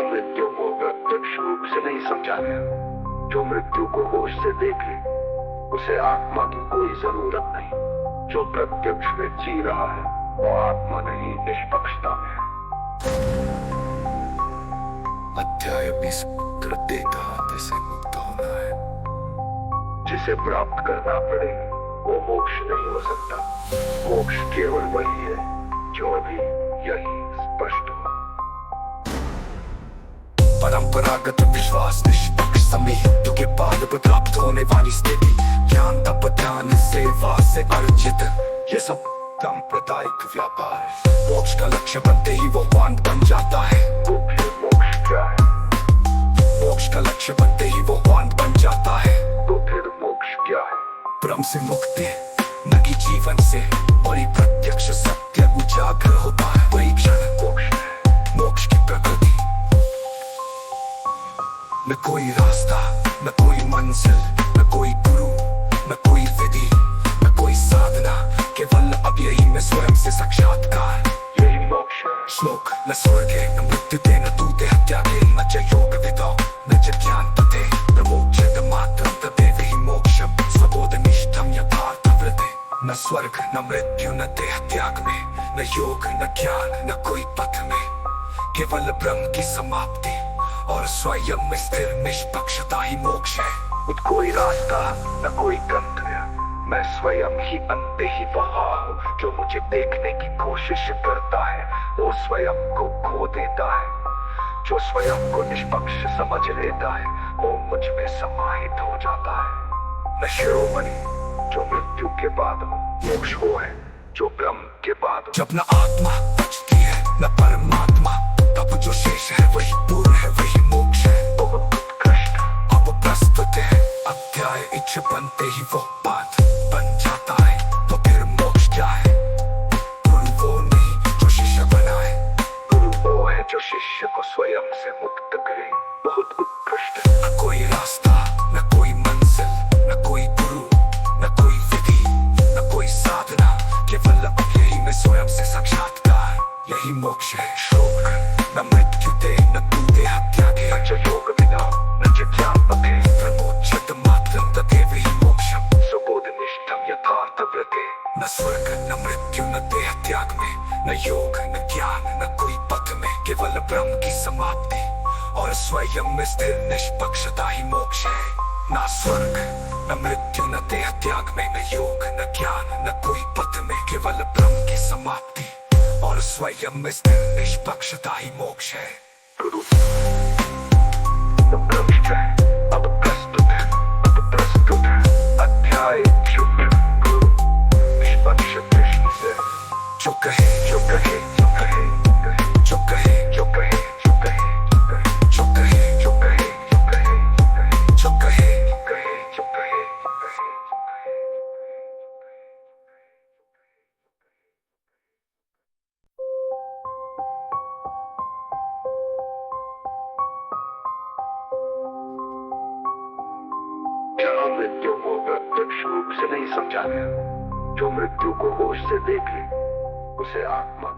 मृत्यु को प्रत्यक्ष रूप से नहीं समझा गया। जो मृत्यु को होश से देखे उसे आत्मा की कोई जरूरत नहीं। जो प्रत्यक्ष में जी रहा है वो आत्मा नहीं, निष्पक्षता में है। अध्याय 20 देता से मुक्त होना है। जिसे प्राप्त करना पड़े वो मोक्ष नहीं हो सकता। मोक्ष केवल वही है जो अभी यही स्पष्ट हो। परंपरागत विश्वास निष्पक्ष समय के बाद प्राप्त होने वाली स्थिति, ज्ञान तप ध्यान सेवा से अर्जित, ये सब सांप्रदायिक व्यापार है। मोक्ष का लक्ष्य बनते ही वो वांड बन जाता है। मोक्ष क्या है? मोक्ष का लक्ष्य बनते ही वो वांड बन जाता है। तो फिर मोक्ष क्या है? भ्रम से मुक्ति, न कि जीवन से, वही प्रत्यक्ष सत्य उजागर होता है। वही क्षण मोक्ष है। मोक्ष की प्रकृति। न कोई रास्ता, न कोई मंजिल, न कोई गुरु, न कोई विधि, न कोई साधना, केवल अब यही में स्वयं से साक्षात्कार। यही मोक्ष है। श्लोक न स्वर्ग है, न मृत्यु दे, न दूते हत्या के, न च योग विदो, न च ज्ञान पते, न मोक्ष मात्रम तदेव हि मोक्षम स्वबोधनिष्ठम यथार्थ व्रते। न स्वर्ग न मृत्यु न देह त्याग में, न योग न ज्ञान न कोई पथ में, केवल ब्रह्म की समाप्ति और स्वयं में स्थिर निष्पक्षता ही मोक्ष है। न कोई रास्ता न कोई गंतव्य, मैं स्वयं ही अंत ही वहा हूँ। जो मुझे देखने की कोशिश करता है वो स्वयं को खो देता है। जो स्वयं को निष्पक्ष समझ लेता है वो मुझ में समाहित हो जाता है। न शिरोमणि जो मृत्यु के बाद हो, मोक्ष वो है जो ब्रह्म के बाद हो। जब न आत्मा बचती है न परमात्मा, तब जो शेष है वही पूर्ण है, वही मोक्ष है। बहुत उत्कृष्ट। अब प्रस्तुत है अध्याय इच्छ बनते ही वो पाठ बन जाता है। तो फिर मोक्ष क्या है? गुरु वो नहीं जो शिष्य बनाए, गुरु वो है जो शिष्य को स्वयं से मुक्त करे। बहुत उत्कृष्ट। न कोई रास्ता, न कोई मंजिल, न कोई गुरु, न कोई विधि, न कोई साधना, केवल अब यही में स्वयं से साक्षात्कार। यही मोक्ष है। श्लोक न मृत्यु दे, न दूते हत्या के, न च योग विदो, न च ज्ञान पते, प्रमोक्षित मात्रम तदेव हि मोक्षम स्वबोधनिष्ठम यथार्थ व्रते। न स्वर्ग न मृत्यु न देह त्याग में, न योग न ज्ञान न कोई पथ में, केवल ब्रह्म की समाप्ति और स्वयं में स्थिर निष्पक्षता ही मोक्ष है। न स्वर्ग न मृत्यु न देह त्याग में, न योग न ज्ञान न कोई पथ में, केवल ब्रह्म की समाप्ति और स्वयं में स्थिर निष्पक्षता ही मोक्ष है। अब प्रस्तुत है अध्याय शुक्र गुरु निष्पक्ष कृष्ण से। जो कहे जो कहे जो कहे जो कहे जो कहे जो कहे जो कहे जो कहे जो कहे जो कहे जो कहे। जहाँ मृत्यु को प्रत्यक्ष रूप से नहीं समझा गया। जो मृत्यु को होश से देखे उसे आत्मा